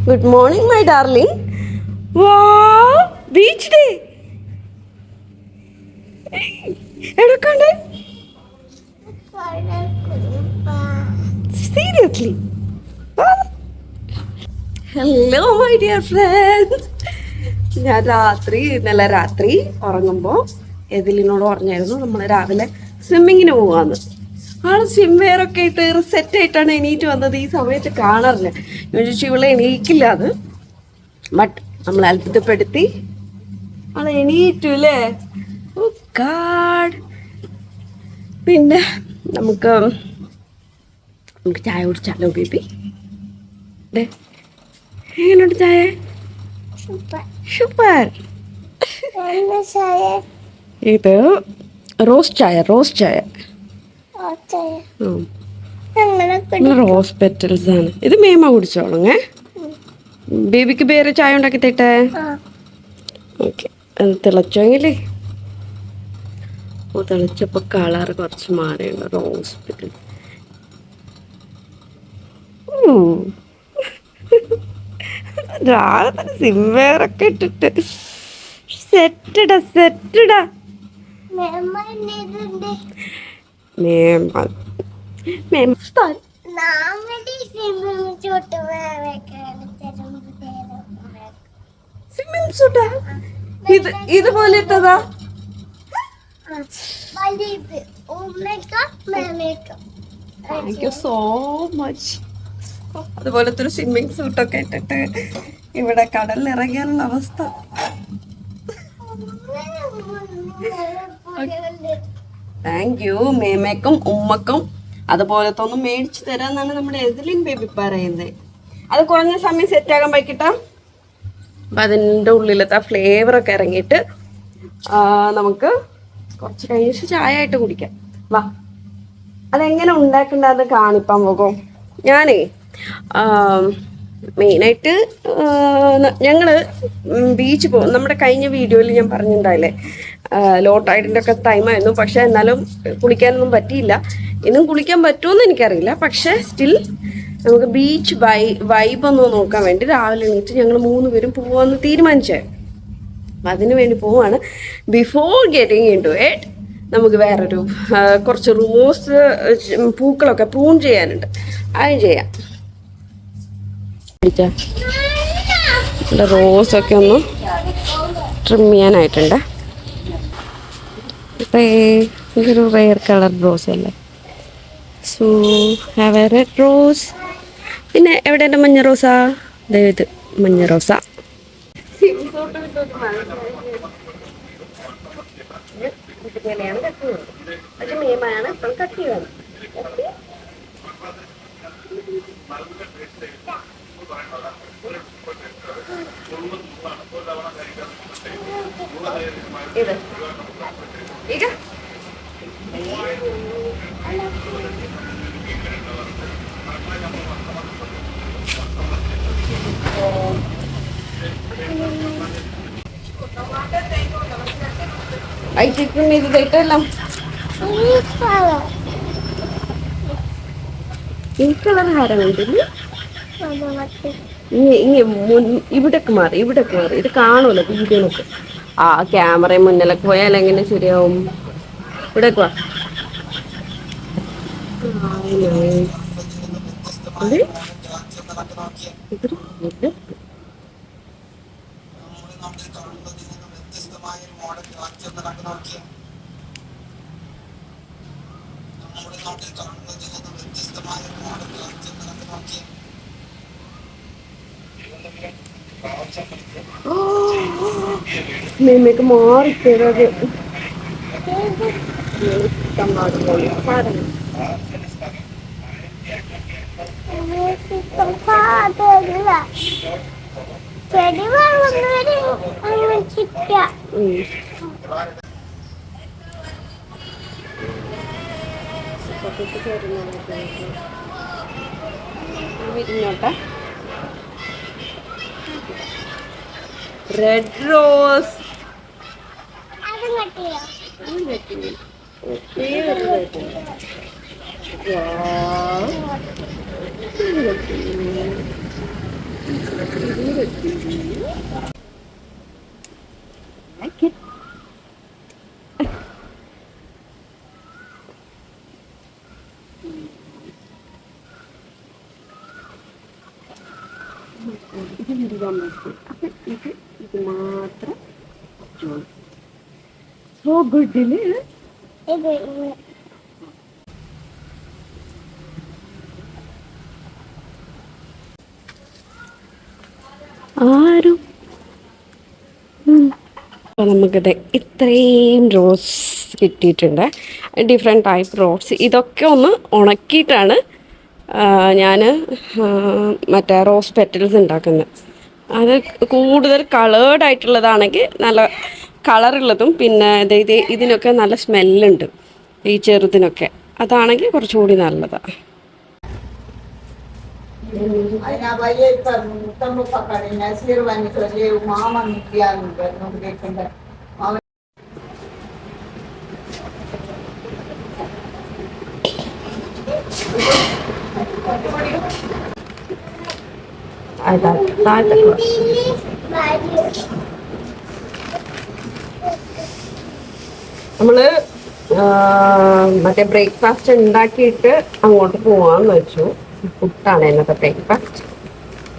Good morning, my darling. Wow, beach day. എടുക്കണ്ടേ? Seriously? Hello, my dear friends. ഞാൻ ഇന്നലെ രാത്രി ഉറങ്ങുമ്പോൾ എതിലിനോട് പറഞ്ഞായിരുന്നു നമ്മൾ രാവിലെ സ്വിമ്മിങ്ങിന് പോവാന്ന്. ആള് സ്വിം വെയർ ഒക്കെ ഇട്ട് സെറ്റ് ആയിട്ടാണ് എണീറ്റ് വന്നത്. ഈ സമയത്ത് കാണാറില്ല. ഞാൻ ചോദിച്ചു ഇവളെ എണീക്കില്ല അത്. ബട്ട് നമ്മൾ അത്ഭുതപ്പെടുത്തി അത് എണീറ്റു അല്ലേ. ഓ ഗാഡ്. പിന്നെ നമുക്ക് ചായ കുടിച്ചാലോ ബേബി? എങ്ങനെയുണ്ട് ചായ? സൂപ്പർ. ഇത് റോസ് ചായ. റോസ് പെറ്റൽസ് ആണ്. ഇത് മേമ കുടിച്ചോളങ്ങേ. ബേബിക്ക് വേറെ ചായ ഉണ്ടാക്കി തേട്ടെ? ഓക്കെ. അത് തിളച്ചോങ്കിലേ. തിളച്ചപ്പോൾ കളർ കുറച്ച് മാറിയുണ്ട്. Rose petals. രാവിലെ തന്നെ സിംവേറൊക്കെ ഇട്ടിട്ട് സെറ്റടാ. ഇതുപോലെ ഇട്ടതാ. Thank you so much. അതുപോലത്തെ ഒരു സ്വിമ്മിങ് സൂട്ടൊക്കെ ഇട്ടിട്ട് ഇവിടെ കടലിൽ ഇറങ്ങിയാലുള്ള അവസ്ഥ. Thank you. മേമയ്ക്കും ഉമ്മക്കും അതുപോലത്തെ ഒന്നും മേടിച്ചു തരാന്നാണ് നമ്മുടെ എതിലിൻ ബേബി പറയുന്നത്. അത് കുറഞ്ഞ സമയം സെറ്റാകാൻ പറ്റിട്ടാ. അപ്പം അതിൻ്റെ ഉള്ളിലത്തെ ഫ്ലേവറൊക്കെ ഇറങ്ങിയിട്ട് നമുക്ക് കുറച്ച് കഴിഞ്ഞ് ചായ ആയിട്ട് കുടിക്കാം. വാ, അതെങ്ങനെ ഉണ്ടാക്കണ്ടെന്ന് കാണിപ്പാൻ പോകും. ഞാനേ മെയിനായിട്ട് ഞങ്ങൾ ബീച്ച് പോകും. നമ്മുടെ കഴിഞ്ഞ വീഡിയോയിൽ ഞാൻ പറഞ്ഞിട്ടുണ്ടായില്ലേ, ലോ ടൈഡിൻ്റെ ഒക്കെ ടൈമായിരുന്നു. പക്ഷെ എന്നാലും കുളിക്കാനൊന്നും പറ്റിയില്ല. ഇന്നും കുളിക്കാൻ പറ്റുമെന്ന് എനിക്കറിയില്ല. പക്ഷെ സ്റ്റിൽ നമുക്ക് ബീച്ച് വൈബ് ഒന്ന് നോക്കാൻ വേണ്ടി രാവിലെ എണീറ്റ് ഞങ്ങൾ 3 പേരും പോവാമെന്ന് തീരുമാനിച്ചേ. അതിനു വേണ്ടി പോവാണ്. Before getting into it നമുക്ക് വേറൊരു കുറച്ച് റോസ് പൂക്കളൊക്കെ പ്രൂൺ ചെയ്യാനുണ്ട്. അത് ചെയ്യാം. റോസൊക്കെ ഒന്ന് ട്രിം ചെയ്യാനായിട്ടുണ്ട്. ഇതൊരു റെയർ കളർ റോസ് അല്ലേ. So have A red rose. പിന്നെ എവിടെ എൻ്റെ മഞ്ഞ റോസാ? ഇത് മഞ്ഞ റോസ. ഇതുപോലെയാണ് കട്ട് ചെയ്യുന്നത്. പക്ഷെ മേമാണ് ഇപ്പം കട്ട് ചെയ്യുന്നത്. ഇത് ಈಗ ಐಟಿಕ್ಕಿನ ಇದು ದೈತಲ್ಲ ഈ കളർ ഹാരമുണ്ടില്ല. ഇവിടേക്ക് മാറി ഇത് കാണൂല വീഡിയോനൊക്കെ. ആ ക്യാമറ മുന്നിലൊക്കെ പോയാൽ എങ്ങനെ ശരിയാവും? ഇവിടേക്ക് വാ. മേമയ്ക്ക് മാറിക്കത് വിരിഞ്ഞോട്ടെ. Red rose. ഇത് മാത്രം സോ ഗുഡില് ആരും അപ്പോൾ നമുക്കിത് ഇത്രയും റോസ് കിട്ടിയിട്ടുണ്ട്. Different type rose. ഇതൊക്കെ ഒന്ന് ഉണക്കിയിട്ടാണ് ഞാൻ മറ്റേ റോസ് പെറ്റൽസ് ഉണ്ടാക്കുന്നത്. അത് കൂടുതൽ കളേർഡ് ആയിട്ടുള്ളതാണെങ്കിൽ നല്ല കളറുള്ളതും പിന്നെ ഇതിനൊക്കെ നല്ല സ്മെല്ലുണ്ട് ഈ ചെറുതിനൊക്കെ. അതാണെങ്കിൽ കുറച്ചുകൂടി നല്ലതാണ്. നമ്മള് മറ്റേ ബ്രേക്ക്ഫാസ്റ്റ് ഉണ്ടാക്കിയിട്ട് അങ്ങോട്ട് പോവാന്ന് വെച്ചു. പുട്ടാണ് ഇന്നത്തെ ബ്രേക്ക്ഫാസ്റ്റ്.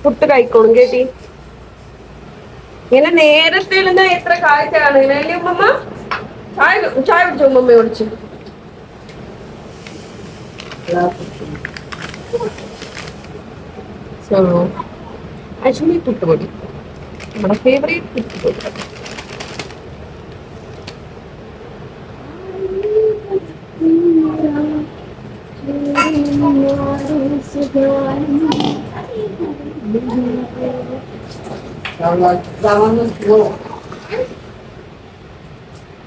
പുട്ട് കഴിക്കോളും കേട്ടി. ഇങ്ങനെ നേരത്തെ എത്ര കാഴ്ചയാണ് ഇങ്ങനെ ഉമ്മ. ചായ കുടിച്ചു ഉമ്മ കുടിച്ചു. സോ ആക്ച്വലി പുട്ടുപൊടി നമ്മുടെ ഫേവറേറ്റ് പുട്ടുപൊടി.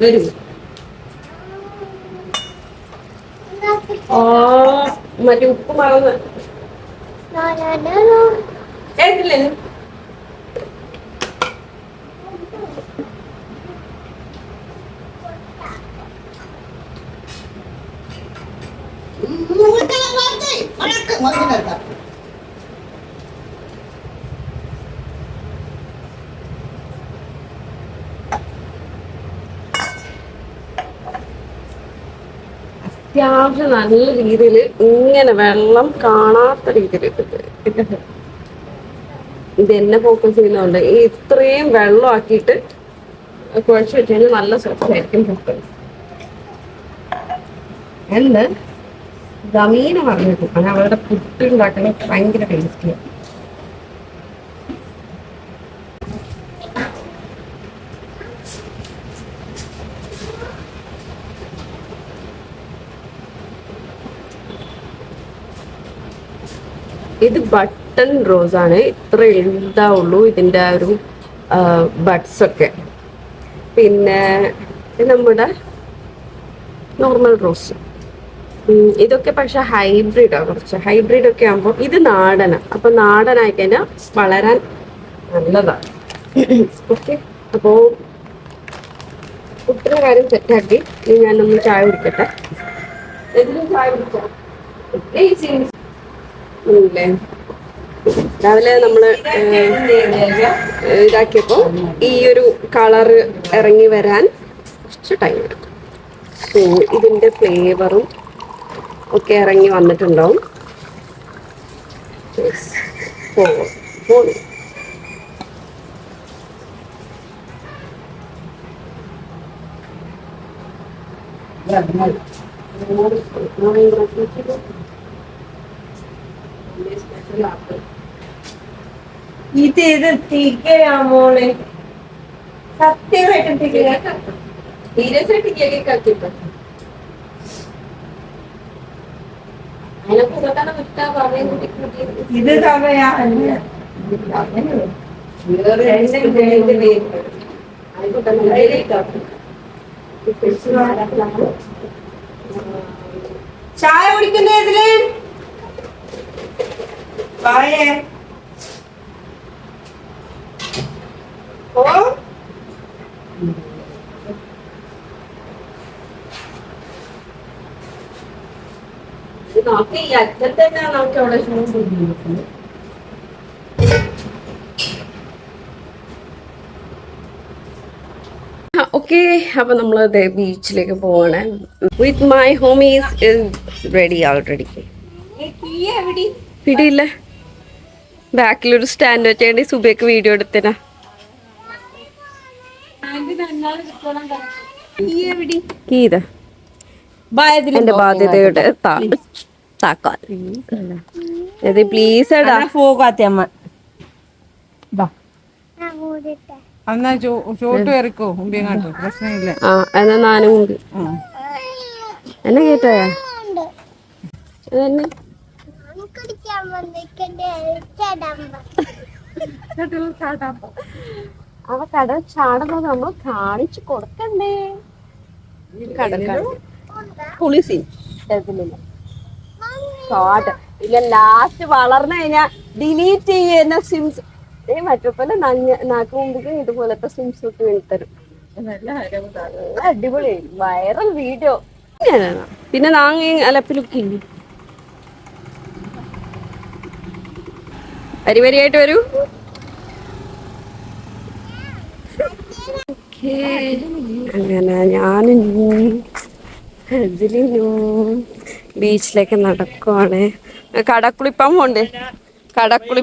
വരൂ. മറ്റേ ഉപ്പ് മറന്ന് കേട്ടില്ലേ? അത്യാവശ്യം നല്ല രീതിയിൽ ഇങ്ങനെ വെള്ളം കാണാത്ത രീതിയിൽ ഇത് എന്നെ ഫോക്കസ് ചെയ്യുന്നതുകൊണ്ട് ഈ ഇത്രയും വെള്ളം ആക്കിയിട്ട് കുഴച്ച് വെച്ച് കഴിഞ്ഞാൽ നല്ല സോഫ്റ്റ് ആയിരിക്കും പുട്ട്. എന്ന് ജമീന പറഞ്ഞിട്ടു അങ്ങനെ അവരുടെ പുട്ട് ഉണ്ടാക്കുന്നത് ഭയങ്കര ടേസ്റ്റിയാണ്. ഇത് ബട്ടൺ റോസ് ആണ്. ഇത്ര എഴുതാവുള്ളൂ ഇതിൻ്റെ ഒരു ബഡ്സ് ഒക്കെ. പിന്നെ നമ്മുടെ നോർമൽ റോസ്. ഇതൊക്കെ പക്ഷെ ഹൈബ്രിഡാണ്. കുറച്ച് ഹൈബ്രിഡ് ഒക്കെ ആകുമ്പോൾ ഇത് നാടനാണ്. അപ്പം നാടനായി കഴിഞ്ഞാൽ വളരാൻ നല്ലതാണ്. ഓക്കെ, അപ്പോൾ പുട്ടിൻ്റെ കാര്യം സെറ്റാക്കി ഞാനൊന്ന് ചായ കുടിക്കട്ടെ. എന്തിനും ചായ കുടിക്കാം ല്ലേ. രാവിലെ നമ്മൾ ഇതാക്കിയപ്പോൾ ഈ ഒരു കളറ് ഇറങ്ങി വരാൻ കുറച്ച് ടൈം എടുക്കും. സോ ഇതിൻ്റെ ഫ്ലേവറും ഒക്കെ ഇറങ്ങി വന്നിട്ടുണ്ടാവും. ഇത് തികയാ മോളെ, സത്യമായിട്ടും തികയാ. സീരിയസായിട്ട് കേക്ക് ആക്കിട്ടോ ഇത് തവയാ ചായ കുടിക്കുന്ന ഇതില് വായേ. ഓ നമുക്ക് ഈ അറ്റത്ത് തന്നെ നമുക്ക് അവിടെ ഷൂസ് ഓക്കെ, അപ്പൊ നമ്മൾ ബീച്ചിലേക്ക് പോവാണ്. With my homies ready already. പിടിയില്ല, ബാക്കിലൊരു സ്റ്റാൻഡ് വെച്ചേണ്ടി സുബയ്ക്ക് വീഡിയോ എടുത്തനാ. എന്റെ ബാധ്യതയുടെ താക്കാൽ പ്ലീസ് എടാ. പോകാത്തമ്മ എന്നാ ചോട്ട് കയറിക്കോ മുമ്പിങ്ങാട്ട്, പ്രശ്നമില്ല. ആ എന്നാ നാനും ഉണ്ട് എന്നെ കേട്ടാ അവ കടൽ ചാടുന്നത് നമ്മൾ കാണിച്ചു കൊടുക്കണ്ടേ? കടൽ പുളിസി ഷോട്ട് ഇല്ല, ലാസ്റ്റ് വളർന്നു കഴിഞ്ഞാ ഡിലീറ്റ് ചെയ്യുന്ന സിംസ് മറ്റപ്പോലെ നാക്ക് മുമ്പിക്ക് ഇതുപോലത്തെ സിംസ് ഒക്കെ വേണ്ടിത്തരും. നല്ല അടിപൊളി വൈറൽ വീഡിയോ. പിന്നെ നാങ്ങ അലപ്പിലൊക്കെ ഇല്ല. വരി വരിയായിട്ട് വരൂ. അങ്ങനെ ഞാനും ബീച്ചിലേക്ക് നടക്കുവാണ്. കടക്കുളിപ്പം പോണ്ടേ? കടക്കുളി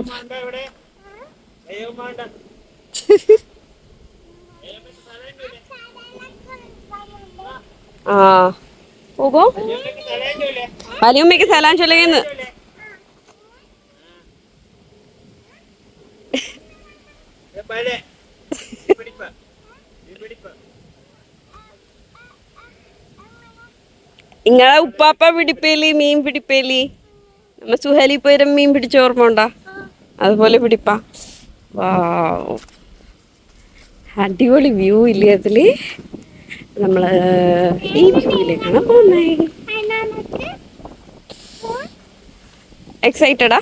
ആ പോകോ വലിയമ്മയ്ക്ക് സലാം ചൊല്ലുന്നു. ഇങ്ങളെ ഉപ്പാപ്പ പിടിപ്പേലി മീൻ പിടിപ്പേലി നമ്മ സുഹലി പോയി മീൻ പിടിച്ച ഓർമ്മ ഉണ്ടാ? അതുപോലെ പിടിപ്പാ. വാവ്, അടിപൊളി വ്യൂ ഇല്ലേ അതില്. നമ്മള് ഈ വ്യൂയിലേക്കാണ് പോകുന്നേ. എക്സൈറ്റഡാ?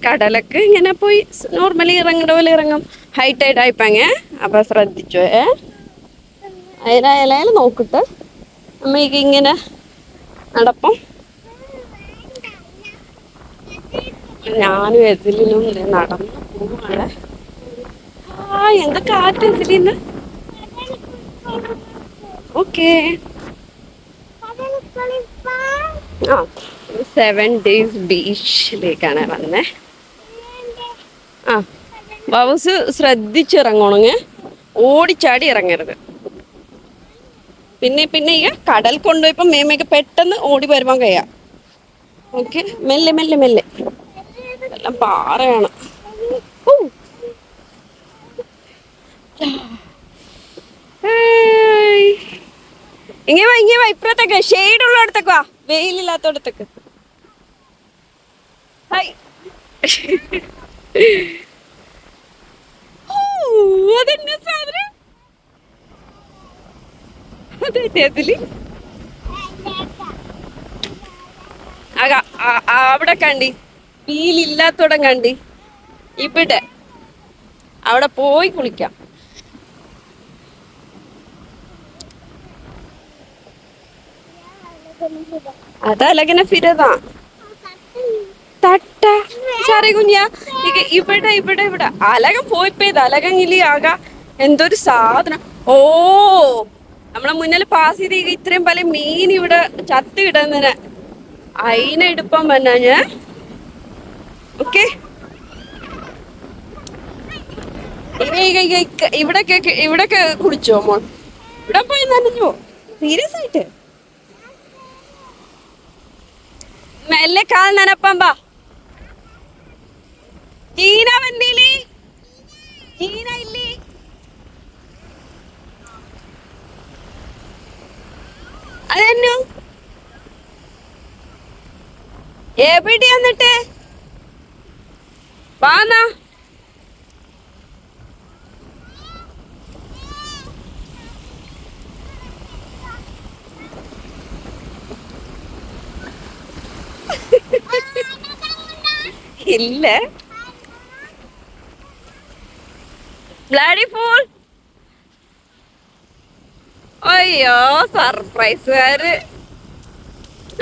കടലക്ക് ഇങ്ങനെ പോയി നോർമലി ഇറങ്ങേണ്ട പോലെ ഇറങ്ങും. ഹൈറ്റൈഡ് ആയിപ്പാങ്ങ, അപ്പൊ ശ്രദ്ധിച്ചോ. അതിലായാലും നോക്കിട്ട് അമ്മയ്ക്ക് ഇങ്ങനെ നടപ്പം. ഞാനും എതിലും നടന്നു പോവാണ്. ആ എന്ത് കാറ്റ് എതിലിന്ന്. ഓക്കെ, ആ 7 days ബീച്ചിലേക്കാണ് വന്നേ. ആ ബൗസ് ശ്രദ്ധിച്ചിറങ്ങണങ്ങ്, ഓടിച്ചാടി ഇറങ്ങരുത്. പിന്നെ ഈ കടൽ കൊണ്ടുപോയപ്പോ മേമയ്ക്ക് പെട്ടെന്ന് ഓടി വരുവാൻ കഴിയാം. ഓക്കെ, മെല്ലെ മെല്ലെ മെല്ലെ, എല്ലാം പാറയാണ്. ഇങ്ങനെ വാ ഇപ്പുറത്തേക്ക്, ഷെയ്ഡ് ഉള്ളിടത്തേക്ക് വാ, വെയിലില്ലാത്തടത്തേക്ക്. ഹായ്. അതെന്നെ സാധനം, അതില് അവിടെ കണ്ടി വീലില്ലാത്തോടം കണ്ടി. ഇവിടെ അവിടെ പോയി കുളിക്കാം. അതലകന ഫിരതാ തട്ട ചെറിയ കുഞ്ഞ. ഇവിടെ അലകം പോയിപ്പോയത് അലകങ്ങിലി ആക എന്തൊരു സാധനം. ഓ നമ്മളെ മുന്നിൽ പാസ് ചെയ്ത് ഇത്രയും പല മീൻ ഇവിടെ ചത്ത് കിടന്നതിന് അയിനെ എടുപ്പം വന്നാ ഞാൻ. ഓക്കെ, ഇവിടൊക്കെ കുളിച്ചോ മോൾ? ഇവിടെ പോയി നനഞ്ഞോ? സീരിയസ് ആയിട്ട് മെല്ലെ കാൽ നനപ്പം വാ. ജീന വന്നില്ലേ? ജീന ഇല്ലേ? അതെന്നു എവിടെ എന്നിട്ട് വാന്നാ. ഇല്ല ബ്ലഡി ഫൂൾ. അയ്യോ സർപ്രൈസുകാര്.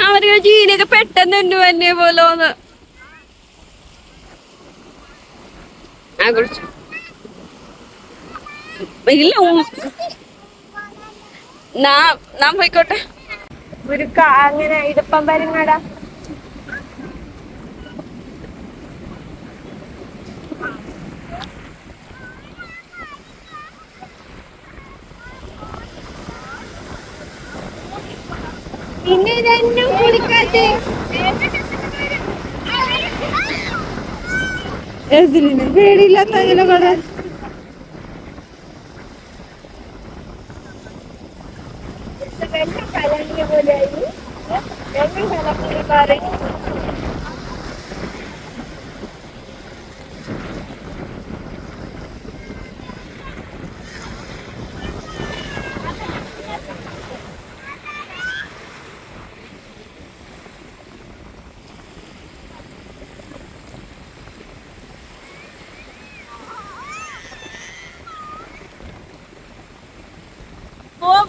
അവര് ജീനൊക്കെ പെട്ടെന്ന് തന്നെ പോലോന്ന്. ആ കുറിച്ച് ഇല്ല നാം പോയിക്കോട്ടെ. ഒരു അങ്ങനെ ഇടപ്പം വരുന്നടാ. പിന്നെ രണ്ടും കുളിക്കാതെ പേടിയില്ലാത്ത അങ്ങനെ കട.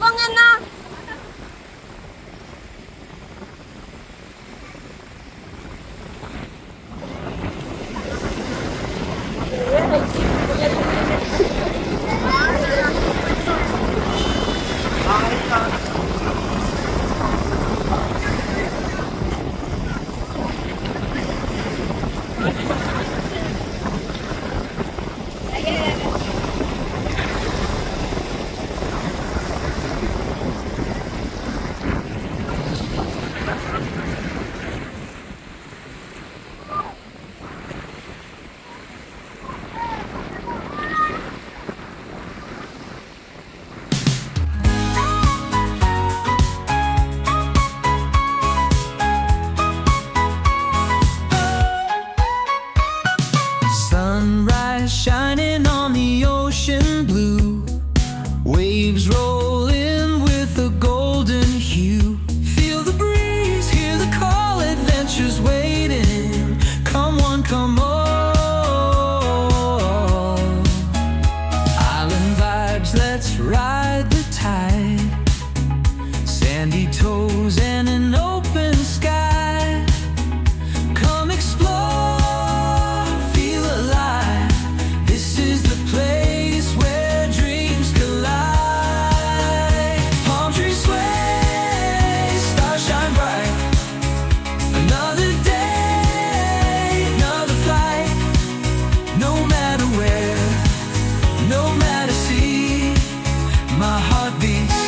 പോകുന്ന Sunrise shining on the ocean blue, waves rolling with a golden hue. Feel the breeze, hear the call, adventures waiting. Come on, come on. Island vibes, let's ride the tide. Sandy toes and an open sky. Come explore, feel alive. This is the place where dreams collide. Palm trees sway, stars shine bright. Another day, another flight. No matter where, no matter sea, my heart beats.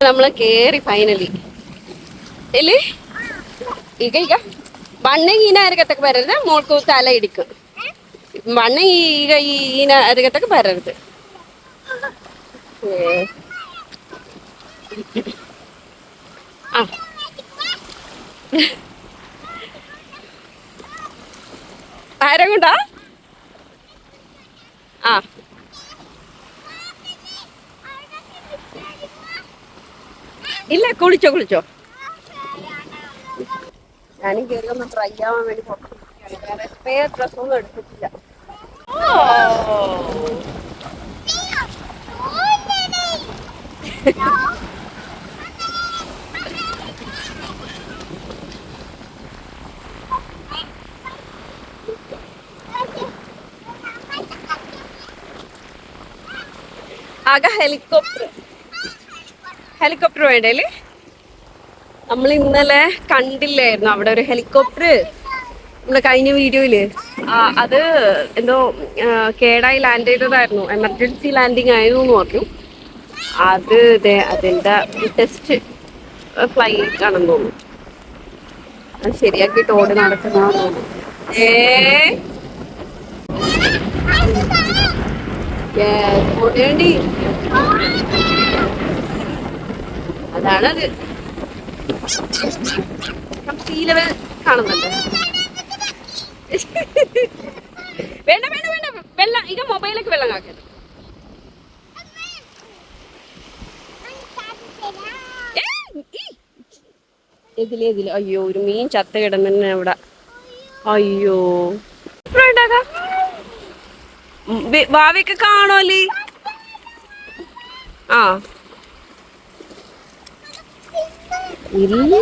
നമ്മള് കേറി finally ഇല്ലേ. ಈಗ ಬಣ್ಣಗೆ ಈನ ಅರಗತ್ತಕ್ಕೆ ಬರೋದು ಮೋಳ್ಕೋ ತಲೆ ಹಿಡಿಕು ಬಣ್ಣ ಈಗ ಈನ ಅರಗತ್ತಕ್ಕೆ ಬರೋದು. ആരങ്ങോട്ടാ? ആ ഇല്ല, കുളിച്ചോ കുളിച്ചോ. ഞാനും കയറി ഒന്ന് ട്രൈ ആവാൻ വേണ്ടി വേറെ സ്പെയർ ഡ്രസ്സൊന്നും എടുത്തിട്ടില്ല. ആകെ ഹെലികോപ്റ്റർ വേണ്ടേല്. നമ്മൾ ഇന്നലെ കണ്ടില്ലായിരുന്നു അവിടെ ഒരു ഹെലികോപ്റ്റർ നമ്മള് കഴിഞ്ഞ വീഡിയോയില്. അത് എന്തോ കേടായി ലാൻഡ് ചെയ്തതായിരുന്നു, എമർജൻസി ലാൻഡിങ് ആയിരുന്നു എന്ന് പറഞ്ഞു. അത് അതിന്റെ ടെസ്റ്റ് ഫ്ലൈറ്റ് ആണെന്ന് തോന്നുന്നു. അത് ശരിയാക്കിയിട്ട് ഓടി നടക്കുന്നതാന്ന് തോന്നുന്നു. ഓടേണ്ടി അതാണത്. സീ ലെവൽ കാണുന്നുണ്ട്. വേണ്ട വേണ്ട വേണ്ട വെള്ളം ಈಗ മൊബൈലിലേക്ക് വെള്ളം കാക്കരുത്. ഇതില് അയ്യോ ഒരു മീൻ ചത്ത കിടന്നെ അവിടെ. അയ്യോ ഭാവിയൊക്കെ കാണുമല്ലേ? ആ ഇല്ല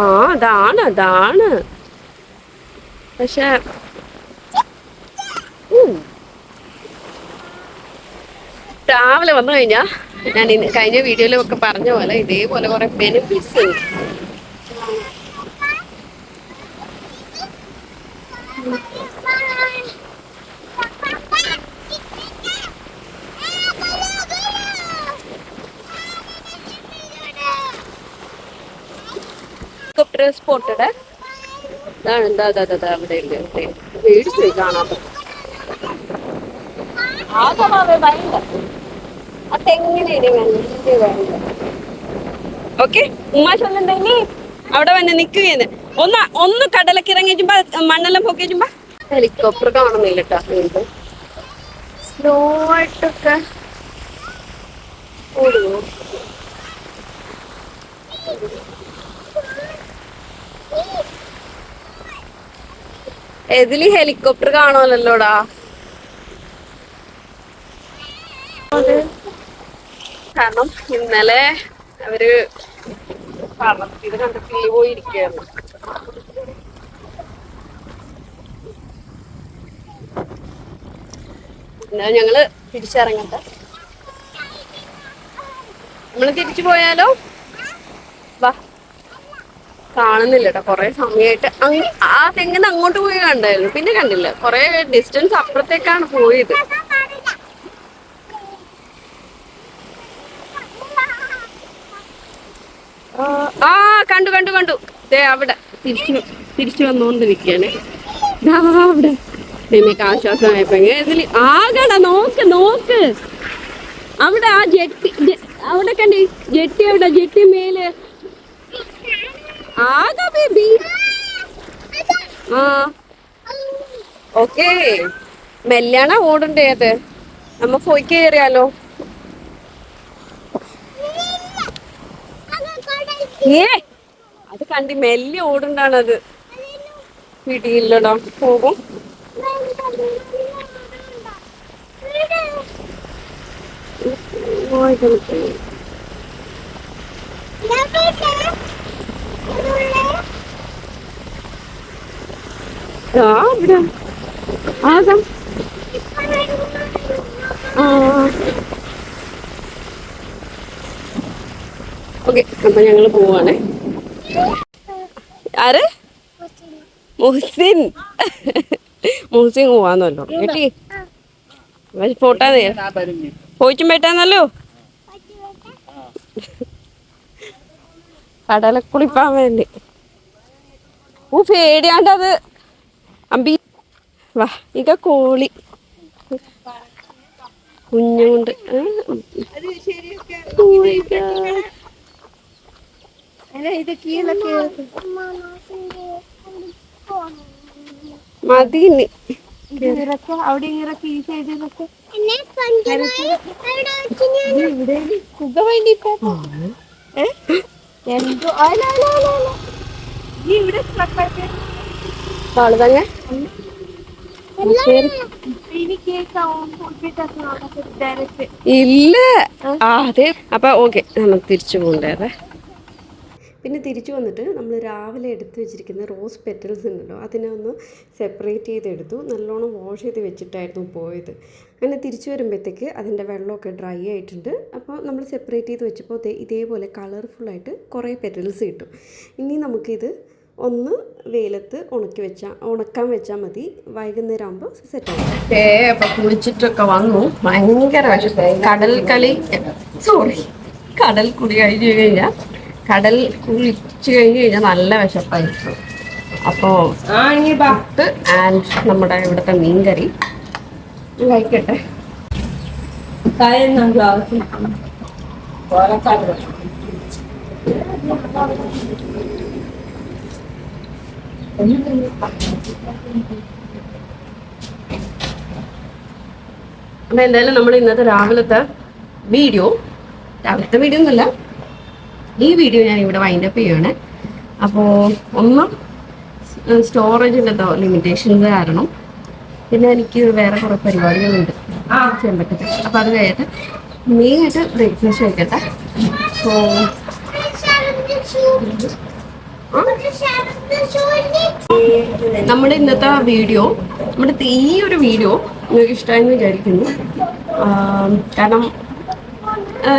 ആ അതാണ് പക്ഷെ രാവിലെ വന്നു കഴിഞ്ഞാ ഞാൻ കഴിഞ്ഞ വീഡിയോയിലൊക്കെ പറഞ്ഞ പോലെ ഇതേപോലെ കുറെ ബെനിഫിറ്റ്സ് ഉണ്ട്. ഹെലികോപ്റ്റർ സ്പോട്ടഡ് എന്താ അവിടെ മേടിച്ചു പോയി കാണാത്ത ഓക്കെ. ഉമ്മ ചൊല്ലുണ്ടെങ്കിൽ അവിടെ വന്ന് നിക്കുകയെന്ന്. ഒന്ന് കടലക്കിറങ്ങിച്ചുമ്പോ മണ്ണെല്ലാം പൊക്കിച്ചുമ്പോ ഹെലികോപ്റ്റർ കാണുന്നില്ല കേട്ടോ. സ്ലോ ആയിട്ടൊക്കെ ഓടുന്നു. ഇതില് ഹെലികോപ്റ്റർ കാണുമല്ലോടാ. കാരണം ഇന്നലെ അവര് ഇത് കണ്ടിട്ട് പോയിരിക്കുകയായിരുന്നു. പിന്നെ ഞങ്ങള് തിരിച്ചിറങ്ങട്ടെ. നമ്മള് തിരിച്ചു പോയാലോ? വാ. കാണുന്നില്ല കേട്ടോ, കൊറേ സമയമായിട്ട്. ആ തെങ്ങിന്ന് അങ്ങോട്ട് പോയി കണ്ടായിരുന്നു, പിന്നെ കണ്ടില്ല. കൊറേ ഡിസ്റ്റൻസ് അപ്പുറത്തേക്കാണ് പോയത്. ആ കണ്ടു ദേ അവിടെ തിരിച്ചു വന്നോണ്ടിരിക്കാണ്. അവിടെ നിങ്ങൾക്ക് ആശ്വാസമായപ്പോ ഇതില് ആകട നോക്ക് അവിടെ ആ ജെട്ടി അവിടെ കണ്ടി. ജെട്ടി അവിടെ, ജെട്ടി മേല് ആകാ ബേബി. ആ ഓക്കേ, മെല്ലാണ് ഓടണ്ടേ അത്. നമ്മ പോയി കയറിയാലോ? അത് കണ്ടി മെല്ലെ ഓടുണ്ടാണത്. പിടിയില്ലടാ, പോകും. ഓക്കെ, അപ്പൊ ഞങ്ങള് പോവാണേ. ആര്? മുഹ്സിൻ പോവാന്നല്ലോ കേട്ടി. പോട്ടാ പോയിച്ചും പറ്റാന്നല്ലോ. കടലെ കുളിപ്പാൻ വേണ്ടി പേടിയാണ്ടത്. അമ്പി വാ. ഇക കോളി കുഞ്ഞുണ്ട്. മതി അവിടെ ഇറക്കി ഈ സൈഡിലൊക്കെ സുഖ വേണ്ടി തന്നെ. ഇല്ല അതെ. അപ്പൊ ഓക്കെ, നമുക്ക് തിരിച്ചു പോകണ്ടേ. പിന്നെ തിരിച്ചു വന്നിട്ട് നമ്മൾ രാവിലെ എടുത്ത് വെച്ചിരിക്കുന്ന റോസ് പെറ്റൽസ് ഉണ്ടല്ലോ, അതിനെ ഒന്ന് സെപ്പറേറ്റ് ചെയ്തെടുത്തു. നല്ലോണം വാഷ് ചെയ്ത് വെച്ചിട്ടായിരുന്നു പോയത്. അങ്ങനെ തിരിച്ചു വരുമ്പോഴത്തേക്ക് അതിൻ്റെ വെള്ളമൊക്കെ ഡ്രൈ ആയിട്ടുണ്ട്. അപ്പോൾ നമ്മൾ സെപ്പറേറ്റ് ചെയ്ത് വെച്ചപ്പോൾ ഇതേപോലെ കളർഫുള്ളായിട്ട് കുറേ പെറ്റൽസ് കിട്ടും. ഇനി നമുക്കിത് ഒന്ന് വെയിലത്ത് ഉണക്കാൻ വെച്ചാൽ മതി. വൈകുന്നേരം ആകുമ്പോൾ സെറ്റാവും. അപ്പോൾ കുളിച്ചിട്ടൊക്കെ വന്നു. ഭയങ്കര വിശപ്പായി. കടൽ കുളി കഴിഞ്ഞ് കഴിഞ്ഞാൽ കുളിച്ച് കഴിഞ്ഞാൽ നല്ല വിശപ്പായിരിക്കും. അപ്പോൾ ആൻഡ് നമ്മുടെ ഇവിടുത്തെ മീൻകറി കഴിക്കട്ടെ. അപ്പം എന്തായാലും നമ്മൾ ഇന്നത്തെ രാവിലത്തെ വീഡിയോ ഒന്നുമല്ല, ഈ വീഡിയോ ഞാൻ ഇവിടെ വൈൻഡപ്പ് ചെയ്യുകയാണ്. അപ്പോൾ ഒന്ന് സ്റ്റോറേജിൻ്റെ ലിമിറ്റേഷൻസ് കാരണം, പിന്നെ എനിക്ക് വേറെ കുറേ പരിപാടികളുണ്ട് ചെയ്യാൻ പറ്റത്തെ. അപ്പോൾ അത് കഴിഞ്ഞിട്ട് മെയിനായിട്ട് ബ്രേക്ക്ഫാസ്റ്റ് കഴിക്കട്ടെ. സോ നമ്മുടെ ഇന്നത്തെ വീഡിയോ, ഈ ഒരു വീഡിയോ നിങ്ങൾക്ക് ഇഷ്ടമായെന്ന് വിചാരിക്കുന്നു. കാരണം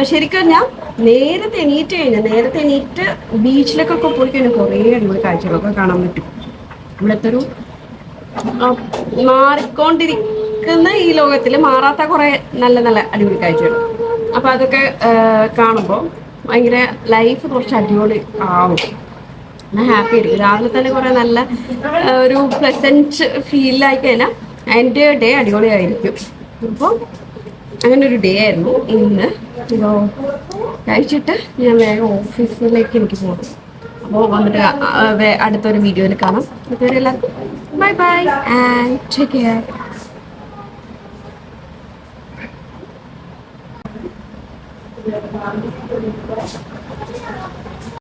ശരിക്കും ഞാൻ നേരത്തെ എണീറ്റ് ബീച്ചിലേക്കൊക്കെ പോയി കഴിഞ്ഞാൽ കുറേ അടിപൊളി കാഴ്ചകളൊക്കെ കാണാൻ പറ്റും. ഇവിടുത്തെ ഒരു മാറിക്കൊണ്ടിരിക്കുന്ന ഈ ലോകത്തിൽ മാറാത്ത കുറേ നല്ല നല്ല അടിപൊളി കാഴ്ചകൾ. അപ്പം അതൊക്കെ കാണുമ്പോൾ ഭയങ്കര ലൈഫ് കുറച്ച് അടിപൊളി ആവും. ഞാൻ ഹാപ്പി ആയിരിക്കും. രാവിലെ തന്നെ കുറേ നല്ല ഒരു പ്ലസൻറ്റ് ഫീലായി കഴിഞ്ഞാൽ എൻ്റെ ഡേ അടിപൊളിയായിരിക്കും. അപ്പോൾ അങ്ങനെ ഒരു ഡേ ആയിരുന്നു ഇന്ന്. കഴിച്ചിട്ട് ഞാൻ വേഗം ഓഫീസിലേക്ക് എനിക്ക് പോകണം. അപ്പോൾ വന്നിട്ട് അടുത്തൊരു വീഡിയോയിൽ കാണാം. അതുവരെ എല്ലാവർക്കും bye bye and take care.